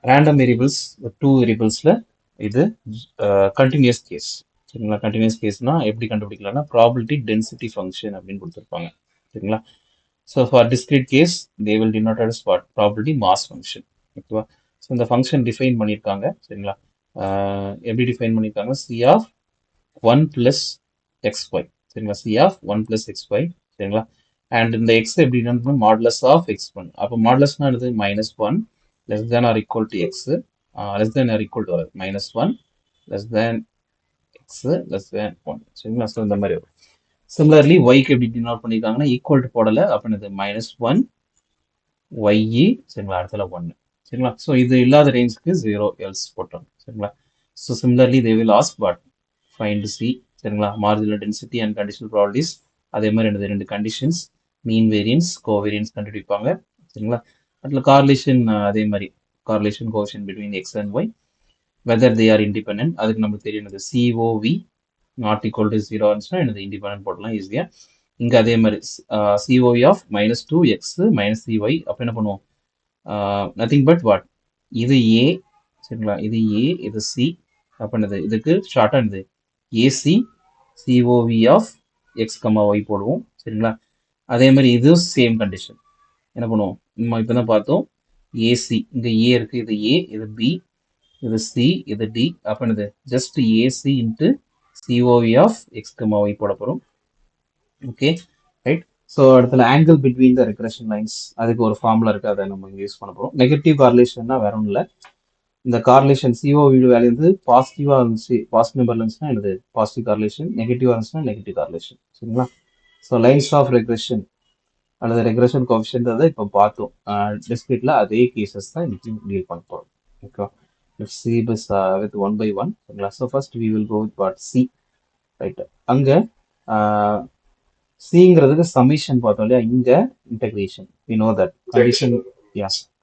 Random variables to வேரியபிள்ஸில் இது continuous case. சரிங்களா? கண்டினியூஸ் கேஸ்னா எப்படி கண்டுபிடிக்கலாம்னா ப்ராபிலிட்டி டென்சிட்டி ஃபங்க்ஷன் அப்படின்னு கொடுத்துருப்பாங்க. சரிங்களா? So for discrete case they will denote as what probability mass function. ஓகேவா? ஸோ இந்த ஃபங்க்ஷன் டிஃபைன் பண்ணியிருக்காங்க. சரிங்களா? எப்படி டிஃபைன் பண்ணியிருக்காங்க? C of one plus X Y. சரிங்களா? C of one plus X Y. சரிங்களா? அண்ட் இந்த எக்ஸ் எப்படின்னா மாடுலஸ் ஆஃப் எக்ஸ் ஒன். அப்போ மாடுலஸ்னா என்னது? Minus one less than or equal to X, less than or equal to minus one less than x less than one. சரிங்களா? So இந்த மாதிரி வரும். சிமிலர்லி ஒய்க்கு எப்படி டினோட் பண்ணியிருக்காங்கன்னா ஈக்குவல் டு போடலை அப்படின்னது மைனஸ் ஒன் ஒய்இ. சரிங்களா? அடுத்தல ஒன்று. சரிங்களா? ஸோ இது இல்லாத ரேஞ்சுக்கு ஜீரோ எல்ஸ் போட்டோம். சரிங்களா? So similarly they will ask but find C. சரிங்களா? Marginal density and conditional properties. அதே மாதிரி என்னது? ரெண்டு கண்டிஷன்ஸ் மீன் வேரியன்ஸ் கோவேரியன்ஸ் கண்டுபிடிப்பாங்க. சரிங்களா? அதில் கார்லேஷன் அதே மாதிரி கார்லேஷன் கோஷன் between x and y whether they are independent. அதுக்கு நமக்கு தெரியும் என்னது? COV not equal to zero இருந்துச்சுன்னா என்னது? இண்டிபெண்டன்ட் போடலாம் ஈஸியாக. இங்கே அதே மாதிரி COV of minus two x minus c y. அப்போ என்ன பண்ணுவோம்? நத்திங் பட் வாட் இது ஏ. சரிங்களா? இது ஏ இது சி. அப்போ என்னது? இதுக்கு ஷார்ட்டாக என்னது? A c COV of X comma y போடுவோம். சரிங்களா? அதே மாதிரி இது சேம் கண்டிஷன் என்ன பண்ணுவோம்? நம்ம இப்போ தான் பார்த்தோம் ஏசி. இங்கே ஏ இருக்கு, இது ஏ இது பி இது சி இது டி. அப்போ என்னது? Just AC into COV of X comma y போட போகிறோம். Okay right. ஸோ இடத்துல angle between the regression lines அதுக்கு ஒரு ஃபார்முலா இருக்குது, அதை நம்ம யூஸ் பண்ண போகிறோம். நெகட்டிவ் கார்லேஷன்னா வேற ஒன்றும் இல்லை. இந்த கார்லேஷன் சிஓவி வேல்யூ வந்து பாசிட்டிவாக இருந்துச்சு, பாசிட்டிவ் நம்பர்ல இருந்துச்சுன்னா என்னது? Positive correlation. நெகட்டிவாக இருந்துச்சுன்னா நெகட்டிவ் கார்லேஷன். சரிங்களா? ஸோ லைன்ஸ் ஆஃப் ரெக்ரெஷன் அல்லது ரெக்ரெஷன் கோஎஃபிஷியன்ட் அதை இப்போ பார்த்தோம் டிஸ்கிரிட்ல. அதே கேசஸ் தான் இன்னைக்கு டீல் பண்ண போகிறோம். ஓகேவா? Let's see this with one by one. So first we will go with part C. Right. அங்கே சிங்கிறதுக்கு சமிஷன் பார்த்தோம் இல்லையா? இங்க integration. We know that condition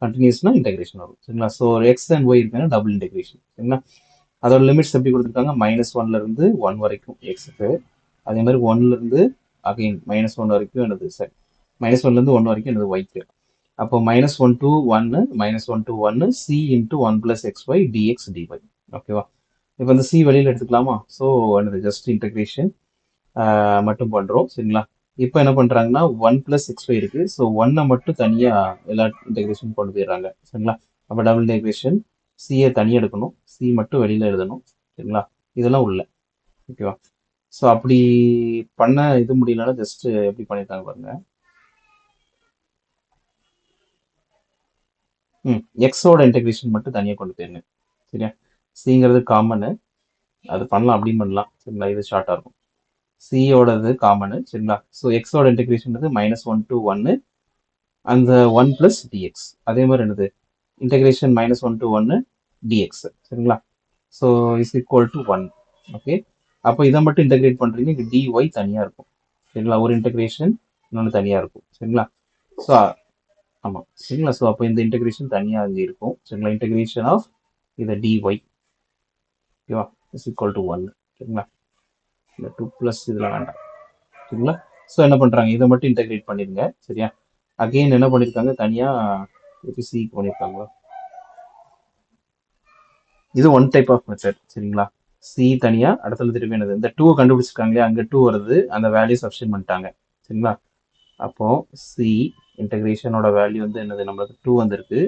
கண்டினியூஸ்னா இன்டெகிரேஷன் வரும். சரிங்களா? ஸோ எக்ஸ் அண்ட் ஒய் இருக்குன்னா டபுள் இன்டெகிரேஷன். சரிங்களா? அதோட லிமிட்ஸ் எப்படி கொடுத்துருக்காங்க? மைனஸ் ஒன்ல இருந்து ஒன் வரைக்கும் எக்ஸுக்கு. அதே மாதிரி ஒன்ல இருந்து அகைன் மைனஸ் ஒன் வரைக்கும் என்னது? சரி, மைனஸ் ஒன்ல இருந்து ஒன் வரைக்கும் என்னது? ஒய்க்கு. அப்போ மைனஸ் ஒன் டு ஒன்னு மைனஸ் ஒன் டு ஒன்னு c into one plus X y dx dy. ஓகேவா? இப்போ இந்த சி வெளியில் எடுத்துக்கலாமா? ஸோ என்னது? ஜஸ்ட் இன்டெகிரேஷன் மட்டும் பண்ணுறோம். சரிங்களா? இப்போ என்ன பண்ணுறாங்கன்னா ஒன் பிளஸ் எக்ஸ் ஒய் இருக்கு. ஸோ ஒன்னை மட்டும் தனியாக எல்லா இன்டெகிரேஷன் கொண்டு போயிடுறாங்க. சரிங்களா? அப்போ டபுள் இன்டெகிரேஷன் சியை தனியாக எடுக்கணும், சி மட்டும் வெளியில் எழுதணும். சரிங்களா? இதெல்லாம் உள்ள. ஓகேவா? ஸோ அப்படி பண்ண இது முடியலன்னா ஜஸ்ட் எப்படி பண்ணியிருக்காங்க பாருங்க. எக்ஸோட இன்டெகிரேஷன் மட்டும் தனியாக கொண்டு போயிருங்க. சரியா? சிங்கிறது காமனு, அது பண்ணலாம், அப்படின்னு பண்ணலாம். சரிங்களா? இது ஷார்ட்டாக இருக்கும். சியோடது காமனு. சரிங்களா? ஸோ எக்ஸோட இன்டெகிரேஷன் வந்து மைனஸ் ஒன் டு ஒன்னு அந்த ஒன் பிளஸ் டிஎக்ஸ். அதே மாதிரி என்னது? இன்டெகிரேஷன் மைனஸ் ஒன் டு ஒன்னு டிஎக்ஸ். சரிங்களா? So is equal to one. Okay. அப்போ இதை மட்டும் இன்டெகிரேட் பண்ணுறீங்க, இங்கே டிஒய் தனியாக இருக்கும். சரிங்களா? ஒரு இன்டெகிரேஷன் இன்னொன்று தனியாக இருக்கும். சரிங்களா? ஸோ ஆமாம். சரிங்களா? ஸோ அப்போ இந்த இன்டெகிரேஷன் தனியாக அங்கே இருக்கும். சரிங்களா? இன்டெகிரேஷன் ஆஃப் இதை டிஒய். ஓகேவா? Is equal to one. சரிங்களா? இந்த டூ ப்ளஸ் இதில் வேண்டாம். சரிங்களா? ஸோ என்ன பண்ணுறாங்க? இதை மட்டும் இன்டெகிரேட் பண்ணிடுங்க. சரியா? அகெயின் என்ன பண்ணியிருக்காங்க? தனியாக சி பண்ணியிருக்காங்களா? இது ஒன் டைப் ஆஃப் மெத்தட். சரிங்களா? சி தனியா, அடுத்தது திருப்பி என்னது? இந்த டூ கண்டுபிடிச்சிருக்காங்களே, அங்கே டூ வருது, அந்த வேல்யூ சப்ஸ்டிட் பண்ணிட்டாங்க. சரிங்களா? அப்போ சி இன்டெகிரேஷனோட வேல்யூ வந்து என்னது? நம்மளுக்கு டூ வந்திருக்கு,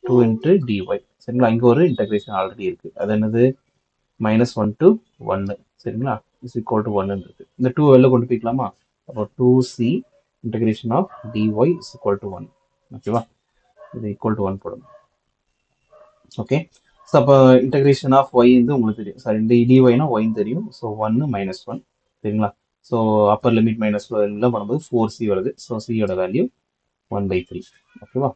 டூ இன்ட்டு டிஒய். சரிங்களா? இங்கே ஒரு இன்டெகிரேஷன் ஆல்ரெடி இருக்கு, அது என்னது? மைனஸ் ஒன் டு ஒன்னு. சரிங்களா? இஸ் ஈக்குவல் டு ஒன்னு இருக்கு. இந்த டூ வெளில கொண்டு போய்க்கலாமா? அப்போ two c integration of dy is equal to one. ஓகேவா? இது ஈக்குவல் டு ஒன் போடணும். ஓகே. ஸோ அப்போ இன்டெகிரேஷன் ஆஃப் ஒய் வந்து உங்களுக்கு தெரியும். சாரி, இந்த டிஒய்னா ஒய்ன்னு தெரியும். ஸோ ஒன்னு மைனஸ் ஒன். சரிங்களா? ஸோ அப்பர் லிமிட் மைனஸ் எல்லாம் பண்ணும்போது ஃபோர் சி வருது. ஸோ சியோட வேல்யூ 1/3. ஓகேவா?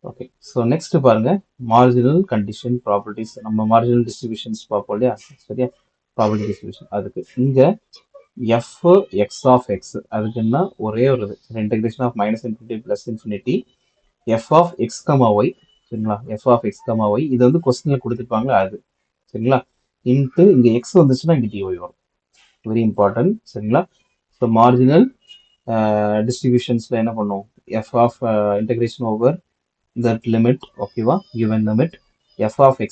ஓகே. ஸோ நெக்ஸ்ட் பாருங்க, மார்ஜினல் கண்டிஷன் ப்ராப்பர்ட்டிஸ். நம்ம மார்ஜினல் டிஸ்ட்ரிபியூஷன்ஸ் பார்ப்போம் இல்லையா? சரியா? ப்ராப்பர்ட்டி டிஸ்ட்ரிபியூஷன் அதுக்கு இங்கே எஃப் எக்ஸ் ஆஃப் எக்ஸ் அதுக்குன்னா ஒரே ஒரு integration of minus infinity plus infinity F of X comma Y. சரிங்களா? F of X comma Y இது வந்து கொஸ்டின்ல கொடுத்துருப்பாங்க அது. சரிங்களா? இன்ட்டு இங்கே எக்ஸ் வந்துச்சுன்னா இங்கே டிஒய் வரும். Very important. சரிங்களா? ஸோ மார்ஜினல் டிஸ்ட்ரிபியூஷன்ஸில் என்ன பண்ணும்? F of integration over that limit, ஓகேவா, given limit f of x,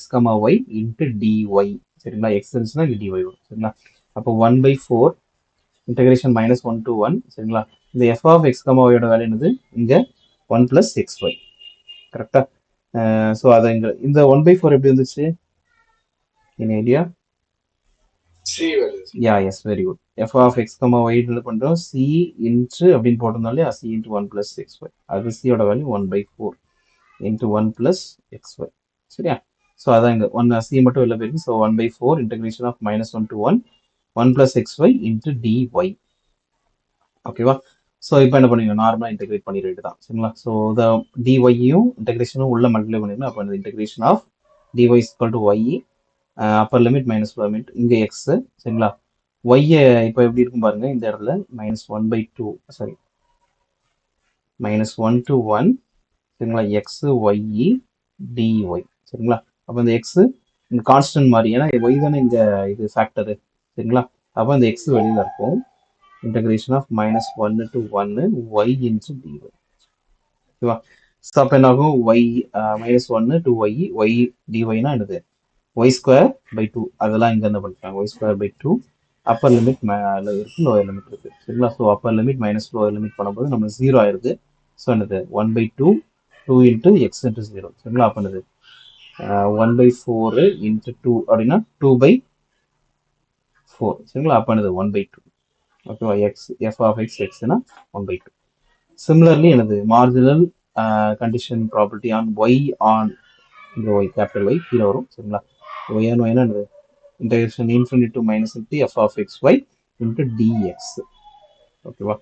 y into dy, சரிங்களா, x இருந்துச்சுன்னா இங்க dy வரும், சரிங்களா. அப்போ 1/4 இன்டகிரேஷன் -1 to 1, சரிங்களா. இந்த f of x, y யோட வேல்யூ என்னது, இங்க 1 plus xy, கரெக்டா. ஸோ அதை இங்க இந்த 1/4 எப்படி வந்துச்சு, in idea? Yeah, yes, very good. f of x, y என்ன பண்றோம், c இன்ட்டு அப்படின்னு போட்டிருந்தாலே c இன்ட்டு 1 plus xy, அது c யோட வேல்யூ 1/4 into 1 plus xy, சரியா. ஸோ அதான் இங்க 1 c மட்டும் வெளில போயிருக்கு. So 1/4 integration of -1 to 1 1 plus xy into dy, ஓகேவா. ஸோ இப்போ என்ன பண்ணுவீங்க, நார்மலாக இன்டெகிரேட் பண்ணிட்டு தான், சரிங்களா. ஸோ இந்த டிஒய்யும் இன்டெகிரேஷனும் உள்ள மல்டிப்ளை பண்ணிடணும். அப்போ இந்த integration of dy is equal to y, upper limit minus lower limit, இங்கே எக்ஸ், சரிங்களா. ஒய்யை இப்போ எப்படி இருக்கும் பாருங்க, இந்த இடத்துல -1/2, சாரி -1 to 1, சரிங்களா, எக்ஸ் ஒய் டிஒய், சரிங்களா. அப்போ இந்த எக்ஸ் இந்த கான்ஸ்டன்ட் மாதிரி, ஏன்னா ஒய் தானே இந்த இது ஃபேக்டரு, சரிங்களா. அப்போ இந்த எக்ஸ் வெளியில் இருக்கும். integration of -1 to 1 y into dy, ஓகேவா. ஸோ அப்போ என்ன ஆகும், y -1 to y dyனா என்னது, y²/2, அதெல்லாம் இங்க என்ன பண்ணிட்டாங்க, y²/2, அப்பர் லிமிட் இருக்கு, லோயர் லிமிட் இருக்கு, சரிங்களா. So upper limit minus lower limit பண்ணும்போது நம்ம 0 ஆயிருது. ஸோ என்னது 1/2 2 into x into 0, சரிங்களா. அப்போ என்னது 1/4 into 2 அப்படின்னா 2/4, சரிங்களா. அப்போ என்னது 1/2, ஓகேவா. f of x xனா 1/2. சிமிலர்லி எனது marginal condition property on y on இந்த y, கேபிட்டல் Y கீழே வரும், சரிங்களா. y ஆன் y என்னது, integration infinity to minus f of x y into dx, ஓகேவா.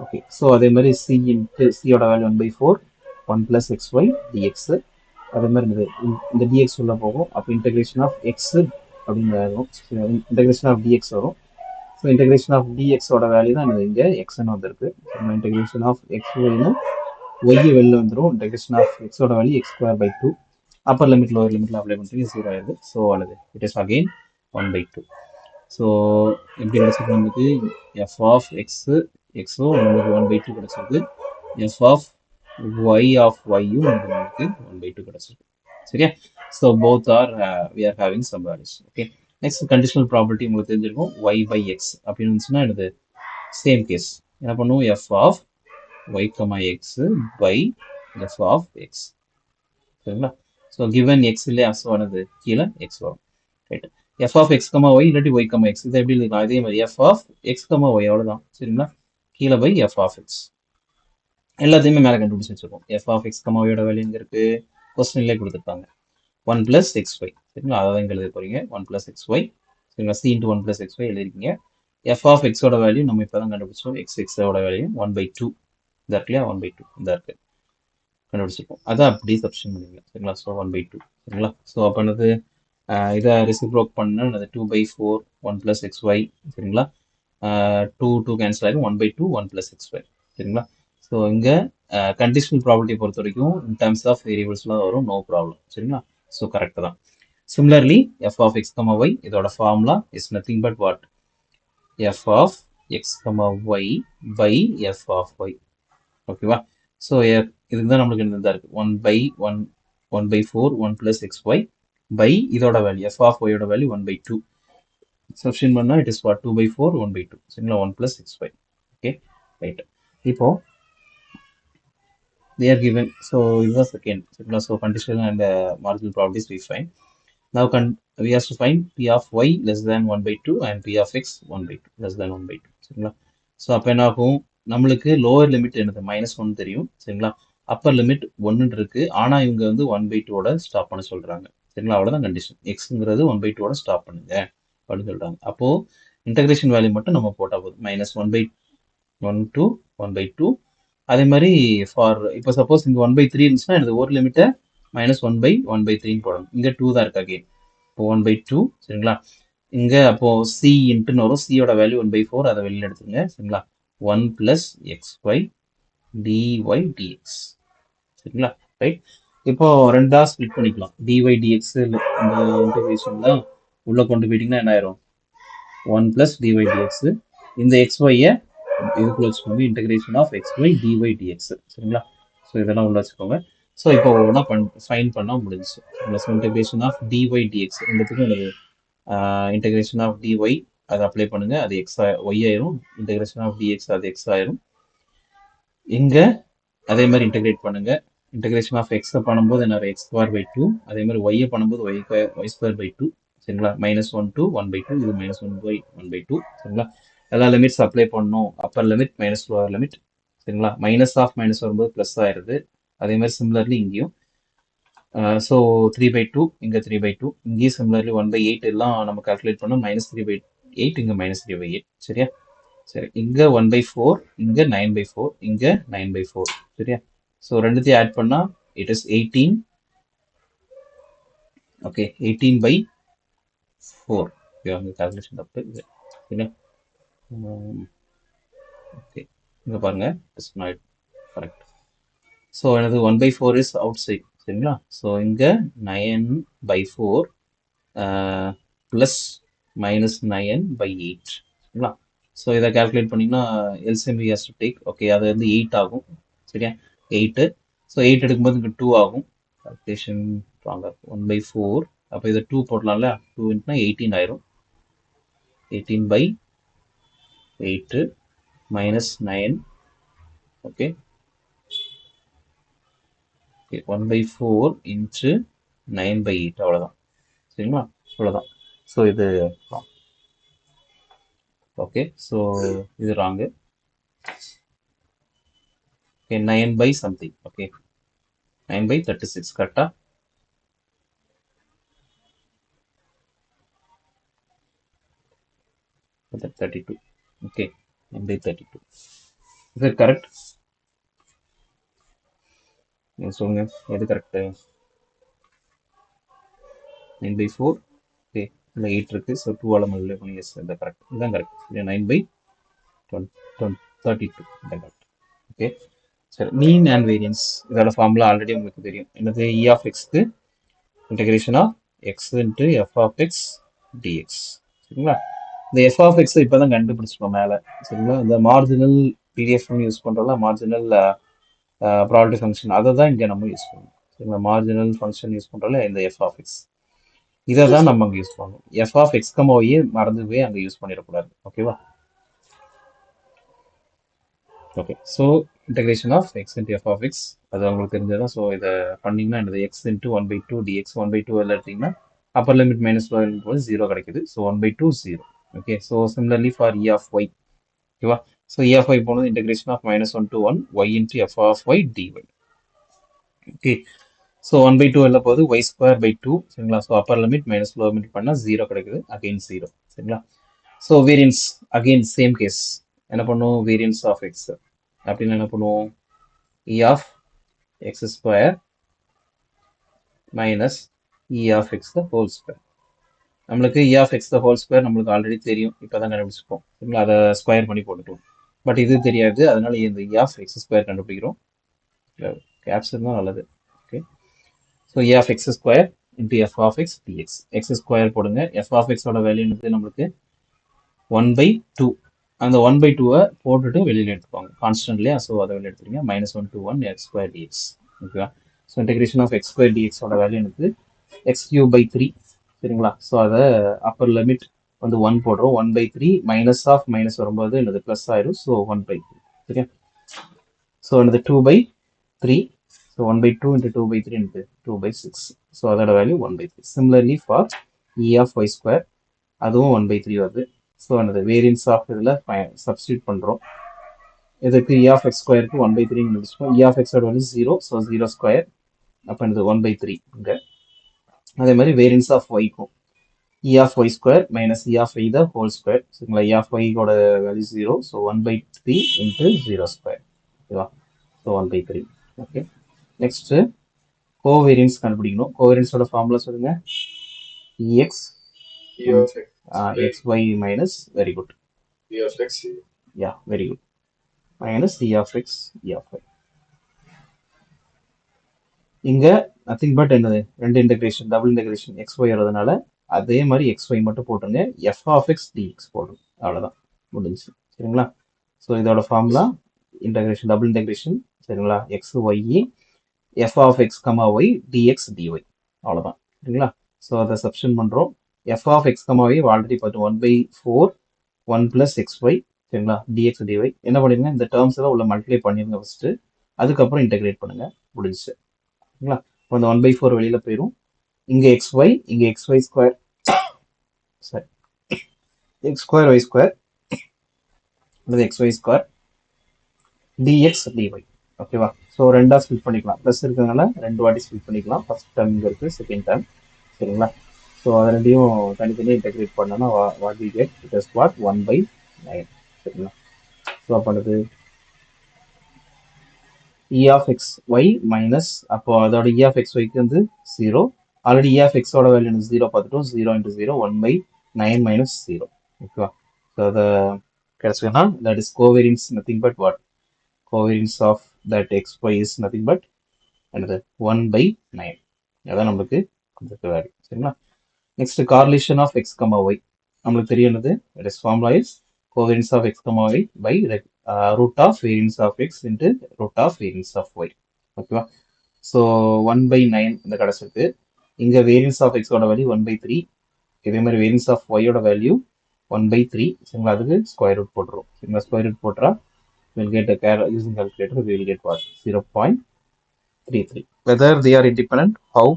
ஓகே, ஸோ அதே மாதிரி c இன்ட்டு சியோட வேல்யூ 1/4 1 plus xy dx, அதே மாதிரி என்னது இந்த dx உள்ள போகும். அப்போ இன்டெகிரேஷன் ஆஃப் x அப்படின்னு வரும், இன்டெகிரேஷன் ஆஃப் dx வரும். ஸோ இன்டெகிரேஷன் ஆஃப் dx ஓட வேல்யூ தான் என்னது, இங்கே எக்ஸ்ன்னு வந்திருக்கு. இன்டெகிரேஷன் ஆஃப் எக்ஸ் ஒய்னா ஒய் வெளில வந்துடும். இன்டெகிரேஷன் ஆஃப் எக்ஸோட value x²/2, upper limit lower லிமிட்ல அப்ளை பண்ணுறீங்க 0 ஆயிடுது. ஸோ அல்லது இட் இஸ் அகெயின் 1/2. ஸோ எப்படி கிடைச்சிருக்கு நமக்கு, எஃப் ஆஃப் எக்ஸும் நமக்கு 1/2 கிடைச்சிருக்கு, எஃப் ஆஃப் ஒய்யும் நமக்கு 1/2 கிடைச்சிருக்கு, சரியா. So both are we are having some values. Okay, next conditional property உங்களுக்கு தெரிஞ்சிருக்கும், y/x அப்படின்னு இருந்துச்சுன்னா என்னது, சேம் கேஸ் என்ன பண்ணுவோம், f of y, x by f of x, சரிங்களா. ஸோ given x இல்லையா, ஸோ ஆனது கீழே x வரும், right. f of x, y இல்லாட்டி y, x, இது எப்படி இருக்கலாம், இதே மாதிரி f of x, y அவ்வளோதான், சரிங்களா. கீழே by f of x, எல்லாத்தையுமே மேலே கண்டுபிடிச்சு வச்சிருக்கோம். f of x, y யோட வேல்யூ எங்க இருக்கு, கொஸ்டின்லேயே கொடுத்துருப்பாங்க, 1 plus xy, சரிங்களா. அதான் இங்கே எழுத போறீங்க, 1 plus xy, சரிங்களா. c into 1 plus xy எழுதிருக்கீங்க. f of x ஓட வேல்யூ நம்ம இப்போ தான் கண்டுபிடிச்சோம், x ஓட வேல்யூ 1/2, இந்த இருக்குல்லையா, 1/2 இந்த இருக்கு, கண்டுபிடிச்சிருக்கோம். அதை அப்படி சப்ஸ்டியூட் பண்ணிக்கலாம், சரிங்களா. ஸோ 1/2, சரிங்களா. ஸோ அப்போ என்னது, இதை ரெசிப்ரோக் பண்ண 2/4 1 plus xy, சரிங்களா. 2 கேன்சல் ஆகிடும், 1/2 1 plus xy, சரிங்களா. ஸோ இங்கே கண்டிஷனல் ப்ராப்பர்ட்டி பொறுத்த வரைக்கும் இன் டர்ம்ஸ் ஆஃப் வேரியபிள்ஸ்லாம் வரும், நோ ப்ராப்ளம், சரிங்களா. ஸோ கரெக்டாக தான். Similarly f of x, y இதோட formula is nothing but what, f of x, y by f of y, ஓகேவா. ஸோ இதுக்கு தான் நம்மளுக்கு என்ன இருக்கு, 1/4 1 plus xy by இதோட வேல்யூ f of y யோட வேல்யூ 1/2, சப்ஸ்டியூட் பண்ணா இட் இஸ் வாட், 2/4 1/2, சரிங்களா, 1 plus xy, ஓகே, ரைட். இப்போ they are given, so இதுதான் செகண்ட், சரிங்களா. So conditional and marginal properties we find. Now we have to find p of y less than 1/2 and p of x 1/2 less than 1/2, சரிங்களா. So அப்போ என்ன ஆகும், நம்மளுக்கு lower limit என்னது -1 தெரியும், சரிங்களா. அப்பர் லிமிட் 1 இருக்கு, ஆனா இவங்க வந்து 1/2ஓட ஸ்டாப் பண்ண சொல்றாங்க, சரிங்களா. அவ்வளோதான் கண்டிஷன், எக்ஸுங்கிறது 1/2ஓட ஸ்டாப் பண்ணுங்க அப்படின்னு சொல்றாங்க. அப்போ இன்டகிரேஷன் வேல்யூ மட்டும் நம்ம போட்டா போதும், -1/1 to 1/2. அதே மாதிரி ஃபார் இப்போ சப்போஸ் இங்கே 1/3 இருந்துச்சுன்னா எனது ஒரு லிமிட்டை -1/1/3 போடணும். இங்கே 2 தான் இருக்கு அகெயின், இப்போ 1/2, சரிங்களா. இங்கே அப்போ சி இன்ட்டுன்னு வரும், சியோட வேல்யூ 1/4, அதை வெளியில் எடுத்துங்க, சரிங்களா. 1 plus xy dy dx, சரிங்களா, ரைட். இப்போ ரெண்டா ஸ்பிளிட் பண்ணிக்கலாம், dy dx இந்த இன்டகிரேஷன்ல உள்ள கொண்டு போயிட்டீங்கன்னா என்ன ஆயிரும், 1 plus dy dx, இந்த xy-யை இதுக்குள்ள வச்சுக்கோங்க, integration of xy dy dx, சரிங்களா. ஸோ இதெல்லாம் உள்ள வச்சுக்கோங்க. ஸோ இப்போ ஒவ்வொன்றா ஃபைன் பண்ணால் முடிஞ்சிச்சு. Plus integration of dy dx ரெண்டுத்துக்கும் எனக்கு இன்டெகிரேஷன் ஆஃப் டிஒய் அதை அப்ளை பண்ணுங்க, அது எக்ஸ் ஒய் ஆயிரும். இன்டெகிரேஷன் ஆஃப் டிஎக்ஸ் அது எக்ஸ் ஆயிரும். இங்க அதே மாதிரி இன்டெகிரேட் பண்ணுங்க. இன்டெகிரேஷன் ஆஃப் எக்ஸை பண்ணும்போது என்ன எக்ஸ் ஸ்கொயர் பை டூ, அதே மாதிரி ஒய்யை பண்ணும்போது ஒய் ஸ்கொயர் பை டூ. சரிங்களா, -1 to 1/2, இது -1/1/2. சரிங்களா, எல்லா லிமிட்ஸ் அப்ளை பண்ணணும். Upper limit minus lower limit. சரிங்களா, மைனஸ் ஆஃப் மைனஸ் வரும்போது ப்ளஸ் ஆயிடுது. அதே மாதிரி சிமிலர்லி இங்கேயும் ஸோ 3/2 இங்கே 3/2, இங்கேயும் சிமிலர்லி 1/8 எல்லாம் நம்ம கால்குலேட் பண்ணோம். -3/8 இங்கே -3/8. சரியா, சரி, இங்கே 1/4, இங்கே 9/4, இங்கே 9/4. சரியா, ஸோ ரெண்டுத்தையும் ஆட் பண்ணால் இட் இஸ் 18. ஓகே, 18/4. கால்குலேஷன் தப்பு இது. சரியா, ஓகே, இங்கே பாருங்க, இட்ஸ் நாட் கரெக்ட். ஸோ எனது 1/4 இஸ் அவுட் சைட். சரிங்களா, ஸோ இங்கே 9/4 ப்ளஸ் -9/8. சரிங்களா, ஸோ இதை கால்குலேட் பண்ணிங்கன்னா LCM we has to take. Okay, அது வந்து 8 ஆகும். சரியா, 8. ஸோ 8 எடுக்கும்போது இங்கே 2 ஆகும். கால்குலேஷன் வாங்க, 1/4. அப்போ இதை 2 போடலாம்ல, 2 இன்ட்னா 18 ஆயிரும். 18/8 -9. ஓகே, 1/4 இன்ட்டு 9/8, அவ்வளோதான். சரிங்களா, அவ்வளோதான். ஸோ இது ஓகே, ஸோ இது ராங்கு. Okay, 9 something. ஓகே, 9/36 கரெக்டா? That 32. Okay, 9/32. Is that correct? சொல்லுங்க, எது கரெக்ட்? 9/4. ஓகே, இல்லை 8 இருக்கு. ஸோ 2 ஆல் மல்டிப்ளை பண்ணி எஸ், இந்த கரெக்ட், இதுதான் கரெக்ட். 9/32 கரெக்ட். ஓகே, சரி, மீன் அண்ட் வேரியன்ஸ் இதோட ஃபார்முலா ஆல்ரெடி உங்களுக்கு தெரியும். என்னது? இ ஆஃப் எக்ஸ்க்கு integration of X into F of X DX. சரிங்களா, இந்த எஃப் ஆஃப் எக்ஸ் இப்போ தான் கண்டுபிடிச்சிட்டோம் மேலே. சரிங்களா, இந்த மார்ஜினல் பிடிஎஃப் யூஸ் பண்ணுறோம்ல, மார்ஜினல் ப்ராபர்ட்டி ஃபங்க்ஷன், அதை தான் இங்கே நம்ம யூஸ் பண்ணுவோம். சரிங்களா, மார்ஜினல் ஃபங்க்ஷன் யூஸ் பண்ணுறோம்ல இந்த எஃப் ஆஃப் எக்ஸ், இதை தான் நம்ம அங்கே யூஸ் பண்ணுவோம். எஃப் ஆஃப் எக்ஸ் கமோயே மறந்து போய் அங்கே யூஸ் பண்ணிடக்கூடாது. ஓகேவா? Okay, so integration of X into F of x அது உங்களுக்கு தெரிஞ்சதான். ஸோ இதை பண்ணிங்கன்னா என்னது? X into 1/2 dx. 1/2 எல்லாம் எடுத்தீங்கன்னா அப்பர் லிமிட் மைனஸ் லோவர் லிமிட் போது 0 கிடைக்குது. ஸோ 1/2 0. Okay, so similarly for e of Y. ஓகேவா? ஸோ இ ஆஃப் ஒய் போனது integration of -1 to 1 y into F of y dy. Okay, so 1/2 எல்லாம் போது ஒய் ஸ்கொயர் பை 2. சரிங்களா, so upper limit minus lower limit பண்ணால் 0 கிடைக்குது. Again 0. சரிங்களா, so variance again same case. என்ன பண்ணுவோம்? வேரியன்ஸ் ஆஃப் எக்ஸ் அப்படின்னு என்ன பண்ணுவோம்? E of X square minus E of X the whole square. நம்மளுக்கு E of X the whole square நம்மளுக்கு ஆல்ரெடி தெரியும், இப்போ தான் கண்டுபிடிச்சிப்போம். சரிங்களா, அதை ஸ்கொயர் பண்ணி போட்டுட்டோம். பட் இது தெரியாது, அதனால இந்த இ ஆஃப் எக்ஸ் ஸ்கொயர் கண்டுபிடிக்கிறோம். கேப்ஸ் இருந்தால் நல்லது. Okay, so e of X square into F of X dx. X square போடுங்க. எஃப் ஆஃப் எக்ஸோட வேல்யூ என்னது நம்மளுக்கு? 1/2. அந்த 1/2 போட்டுட்டு வெளியில் எடுத்துக்கோங்க, கான்ஸ்டன்ட் இல்லையா? ஸோ அதை வெளியில் எடுத்துருங்க. -1 to 1 எக்ஸ் ஸ்கொயர் டிஎக்ஸ். ஓகேவா? So integration of X square டிஎக்ஸோட வேல்யூ எனக்கு x³ 3. சரிங்களா, ஸோ அதை அப்பர் லிமிட் வந்து 1 போடுறோம். 1/3 மைனஸ் ஆஃப் மைனஸ் வரும்போது எனது ப்ளஸ் ஆயிடும். ஸோ 1/3. சரியா, ஸோ எனது 2/3. So 1/2 into 2/3 into 2/6. ஸோ அதோட value 1/3. Similarly for e of Y square, அதுவும் 1/3 வருது. ஸோ எனது வேரியன்ஸ் ஆஃப் இதில் சப்ஸ்டியூட் பண்ணுறோம். இதுக்கு இ ஆஃப் எக்ஸ் ஸ்கொயருக்கு 1/3 முடிச்சுப்போம். இ ஆஃப் எக்ஸோட வேல்யூ 0. So 0 square. அப்போ எனது 1/3 இங்கே. அதே மாதிரி வேரியன்ஸ் ஆஃப் ஒய்க்கும் E of Y square minus E of Y the whole square. சரிங்களா, இ ஆஃப் ஒய்க்கோட வேல்யூ 0. So 1/3 into 0 square. ஓகேவா? ஸோ 1/3. ஓகே, நெக்ஸ்ட்டு கோவேரியன்ஸ் கண்டுபிடிக்கணும். கோவேரியன்ஸோட ஃபார்முலா சொல்லுங்க. E X xy minus, very good, ya very good, minus E of X E of Y. இங்க nothing but என்னது? ரெண்டு integration, double integration x y வரதுனால அதே மாதிரி எக்ஸ் ஒய் மட்டும் போட்டுருங்க. எஃப் ஆஃப் எக்ஸ் டிஎக்ஸ் போடும், அவ்வளோதான், முடிஞ்சு. சரிங்களா, ஸோ இதோட ஃபார்முலா இன்டெகிரேஷன், டபுள் இன்டெகிரேஷன். சரிங்களா, x y f of X comma y dx dy அவ்வளோதான் சரிங்களா. ஸோ அதை சப்ஸ்டியூட் பண்ணுறோம். F of X comma y already பார்த்து 1/4 1 + xy சரிங்களா டிஎக்ஸ் டிஒய் என்ன பண்ணிருங்க, இந்த டேர்ம்ஸ் எல்லாம் உள்ள மல்டிப்ளை பண்ணிருங்க ஃபர்ஸ்ட், அதுக்கப்புறம் இன்டெகிரேட் பண்ணுங்க, முடிஞ்சுச்சு சரிங்களா. இப்போ இந்த 1/4 வெளியில போயிடும், இங்க xy இங்க xy square sorry x square y square அல்லது xy ஸ்கொயர் dx dy ஓகேவா. ஸோ ரெண்டா ஸ்பிளிட் பண்ணிக்கலாம், ப்ளஸ் இருக்கிறதுனால ரெண்டு வாட்டி ஸ்பிளிட் பண்ணிக்கலாம். ஃபர்ஸ்ட் டேர்ம் இங்கே இருக்கு, செகண்ட் டேர்ம் சரிங்களா. ஸோ அதை ரெண்டையும் தனித்தனியாக இன்டெகிரேட் பண்ணோன்னா what we get it is what 1/9 சரிங்களா. ஸோ அப்போ அது e of x y minus, அப்போ அதோட e of x yக்கு வந்து 0, ஆல்ரெடி e of x ஓட வேல்யூ 0 பார்த்துட்டோம், 0 × 0 1/9 மைனஸ் 0 ஓகேவா. ஸோ அதை கிடைச்சுன்னா that is covariance nothing but what, covariance of that xy is nothing but என்னது 1/9. அதான் நம்மளுக்கு கொடுத்துருக்க வேல்யூ சரிங்களா. Next correlation of X comma Y நம்மளுக்கு தெரியும் என்னது, it is formula is covariance of X comma Y by root of variance of X into root of variance of Y ஓகேவா. So 1/9 இந்த கடைசிக்கு, இங்கே வேரியன்ஸ் ஆஃப் எக்ஸோட value 1/3, இதே மாதிரி வேரியன்ஸ் ஆஃப் ஒய்யோட வேல்யூ 1/3 சரிங்களா. அதுக்கு ஸ்கொயர் ரூட் போட்டுரும் சரிங்களா. ஸ்கொயர் ரூட் போட்டுறா will get a using calculator we will get what 0.33. whether they are independent, how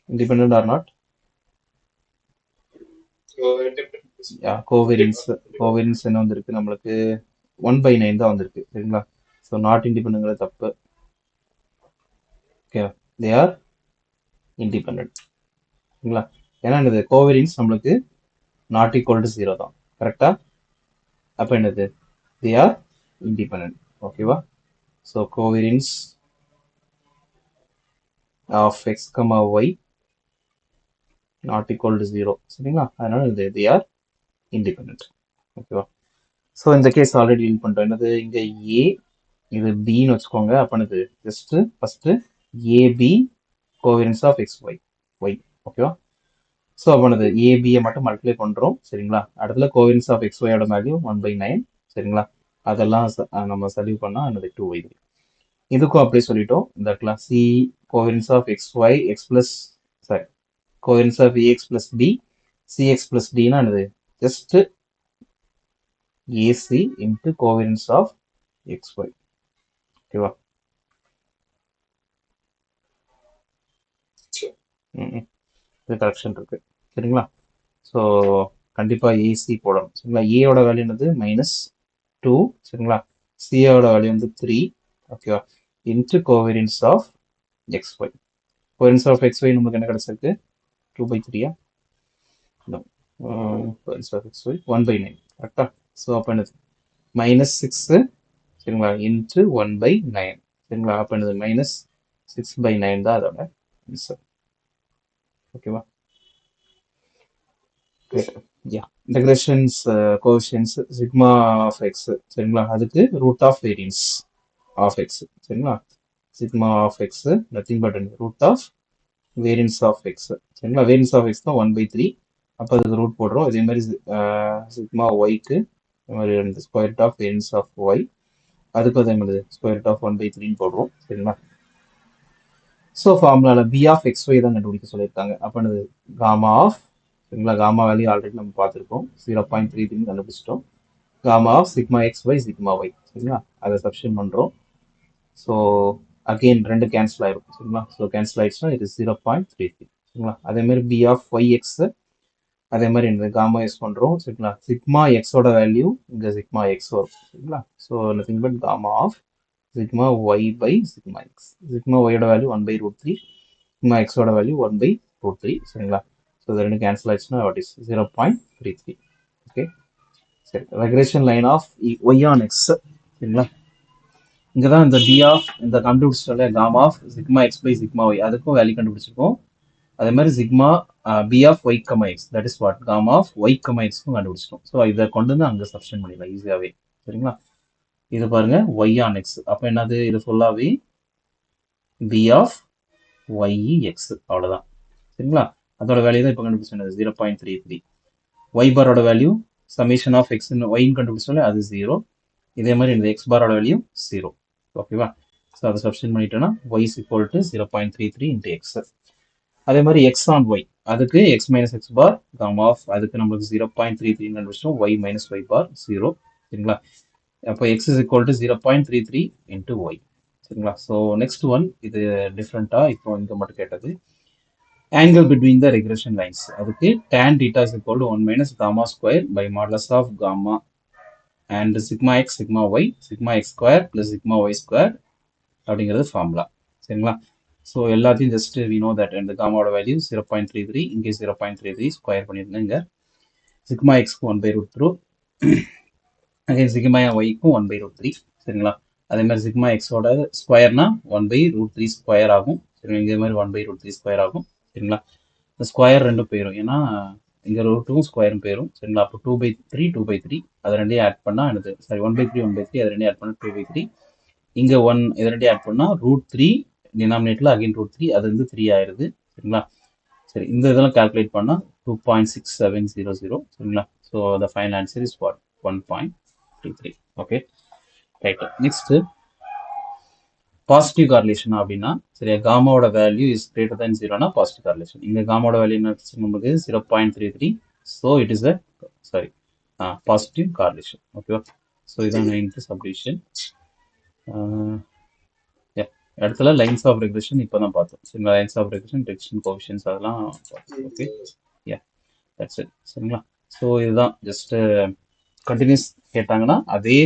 independent or not, covariance என்ன வந்திருக்கு நம்மளுக்கு 1/9 தான் வந்திருக்கு சரிங்களா. ஸோ நாட் இண்டிபெண்டன்ட் தப்பு, ஓகே தே ஆர் இண்டிபெண்டன்ட் சரிங்களா. ஏன்னா என்னது கோவேரியன்ஸ் நம்மளுக்கு நாட் ஈக்குவல் டு 0 தான் கரெக்டா. அப்போ என்னது தே ஆர் இண்டிபெண்டன்ட் ஓகேவா. So covariance of X comma Y not equal to 0 சரிங்களா. அதனால இது தே ஆர் இண்டிபெண்டன்ட் ஓகேவா. ஸோ இந்த கேஸ் ஆல்ரெடி டீல் பண்ணிட்டோம், என்னது இங்கே ஏ இது பின்னு வச்சுக்கோங்க. அப்போனது just first AB covariance of X Y Y ஓகேவா. ஸோ அப்போனது ஏபியை மட்டும் மல்டிப்ளை பண்ணுறோம் சரிங்களா. அடுத்துல கோவேரியன்ஸ் ஆஃப் எக்ஸ் ஒயோட வேல்யூ 1/9 சரிங்களா. அதெல்லாம் நம்ம சல்யூ பண்ணால் என்னது 2y. இதுக்கும் அப்படியே சொல்லிட்டோம், இந்த இடத்துல C covariance of X Y X plus sorry covariance of AX plus B CX plus டினா என்னது just AC into covariance of X Y ஓகேவா. இது கரெக்ஷன் இருக்கு சரிங்களா. ஸோ கண்டிப்பாக ஏசி போடணும் சரிங்களா. ஏயோட வேல்யூ என்னது -2 சரிங்களா. சியோட வேல்யூ வந்து 3 ஓகேவா into covariance of X y. Covariance of X y நமக்கு என்ன கிடைச்சிருக்கு 2/3 கோவேரியன்ஸ் ஆஃப் எக்ஸ் ஒய் 1/9 கரெக்டா. ஸோ அப்போ என்னது -6 சரிங்களா இன்ட்டு 1/9 சரிங்களா. அப்போ என்னது -6/9 தான் அதோட ஆன்சர் ஓகேவா. Integrations coefficients sigma of X சரிங்களா, அதுக்கு root of variance of X சரிங்களா. Sigma of X nothing but root of variance of X சரிங்களா. வேரியன்ஸ் ஆஃப் எக்ஸ் தான் 1/3, அப்போ அதுக்கு ரூட் போடுறோம். இதே மாதிரி சிக்மா ஒய்க்கு இதே மாதிரி square root of variance of y, அதுக்கும் அதே மாதிரி ஸ்கொயர் ரூட் ஆஃப் 1/3 போடுறோம் சரிங்களா. ஸோ ஃபார்முலாவில் பி ஆஃப் எக்ஸ் ஒய் தான் கண்டுபிடிக்க சொல்லியிருக்காங்க. அப்போ அது காமா ஆஃப் சரிங்களா, காமா வேல்யூ ஆல்ரெடி நம்ம பார்த்துருக்கோம் 0.33 கண்டுபிடிச்சிட்டோம். Gamma of sigma x y sigma y சரிங்களா, அதை சப்ஸ்டியூட் பண்ணுறோம். ஸோ அகெயின் ரெண்டு கேன்சல் ஆயிரும் சரிங்களா. ஸோ கேன்சல் ஆயிடுச்சுன்னா இது 0.33 சரிங்களா. அதே மாதிரி பி ஆஃப் ஒய் எக்ஸ் அதே மாதிரி இந்த காமா யூஸ் பண்ணுறோம் சரிங்களா. சிக்மா எக்ஸோட வேல்யூ இங்கே சிக்மா எக்ஸ் வரும் சரிங்களா. So nothing but gamma of sigma Y by sigma X. Sigma ஒயோட வேல்யூ 1/√3, சிக்மா எக்ஸோட வேல்யூ 1/√3 சரிங்களா. ஸோ இது ரெண்டு கேன்சல் ஆயிடுச்சுன்னா வாட் இஸ் 0.33 ஓகே. சரி, regression line of Y on X சரிங்களா. இங்கே தான் இந்த பி ஆஃப் இந்த கண்டுபிடிச்சிட்டோம்ல gamma of sigma X by sigma Y, அதுக்கும் வேல்யூ கண்டுபிடிச்சிருக்கோம். அதே மாதிரி sigma B of Y comma X that is what gamma of Y comma எக்ஸ்க்கும் கண்டுபிடிச்சிட்டோம். ஸோ இதை கொண்டு வந்து அங்கே சப்ஸ்டியூட் பண்ணிடலாம் ஈஸியாகவே சரிங்களா. இது பாருங்க ஒய் ஆன் எக்ஸ், அப்போ என்னது இது ஃபுல்லாகவே பி ஆஃப் ஒய் எக்ஸ் அவ்வளோதான் சரிங்களா. அதோட வேல்யூ தான் இப்போ கண்டுபிடிச்சது 0.33. ஒய் பாரோட வேல்யூ சமேஷன் ஆஃப் எக்ஸ் ஒய்ன்னு கண்டுபிடிச்சோம்ல அது 0. இதே மாதிரி இந்த எக்ஸ் பாரோட வேல்யூ 0 ஓகேவா. ஸோ அதை சப்ஸ்டின் பண்ணிட்டோன்னா y is equal to 0.33 into x. அதே மாதிரி எக்ஸ் ஆன் ஒய் அதுக்கு x minus x bar gamma of அதுக்கு நம்மளுக்கு 0.33 கண்டுபிடிச்சோம் ஒய் மைனஸ் ஒய் பார் 0 சரிங்களா. அப்போ x is equal to 0.33 into y சரிங்களா. ஸோ நெக்ஸ்ட் ஒன் இது டிஃப்ரெண்ட்டாக இப்போ இங்கே மட்டும் கேட்டது angle between the regression lines அதுக்கு tan theta is equal to 1 minus gamma square by modulus of gamma and sigma x sigma y sigma x square plus sigma y square அப்படிங்கிறது formula சரிங்களா. So எல்லாத்தையும் just we know that இந்த காமாவோட value 0.33 இங்கே 0.33 square பண்ணியிருந்தேன். இங்கே sigma எக்ஸ்க்கு 1/√3 again sigma ஒய்க்கும் 1/√3 சரிங்களா. அதே மாதிரி சிக்மா எக்ஸோட ஸ்கொயர்னா 1/√3 ஸ்கொயர் ஆகும் சரிங்களா. இதே மாதிரி 1/√3 ஸ்கொயர் ஆகும் சரிங்களா. இந்த ஸ்கொயர் ரெண்டும் போயிடும் ஏன்னா இங்கே ரூட்டும் ஸ்கொயரும் போயிடும் சரிங்களா. அப்போ 2/3 2/3 அது ரெண்டையும் ஆட் பண்ணால் எனக்கு சாரி 1/3 1/3 அது ரெண்டையும் ஆட் பண்ணால் 2/3 இங்கே 1 இது ரெண்டையும் ஆட் பண்ணால் √3 டினாமினேட்டில் அகைன் √3 அது வந்து 3 ஆயிடுது சரிங்களா. சரி இந்த இதெல்லாம் கால்குலேட் பண்ணால் 2.6700 சரிங்களா. So the final answer is what 1.33. Okay right. Next positive correlation அப்படின்னா சரியா காமாவோட வேல்யூ இஸ் கிரேட்டர் தேன் 0னா பாசிட்டிவ் கார்லேஷன். இங்கே காமாவோட வேல்யூ என்ன நமக்கு 0.33. So it is positive correlation ஓகேவா. ஸோ இதான் 9th சப்டிவிஷன். இடத்துல லைன்ஸ் ஆஃப் ரெக்ரெஷன் இப்போ தான் பார்த்தோம் சரிங்களா. Lines of regression regression coefficients அதெல்லாம் பார்த்தோம். ஓகே யா தட்ஸ் இட் சரிங்களா. ஸோ இதுதான் ஜஸ்ட் கண்டினியூஸ் கேட்டாங்கன்னா அதே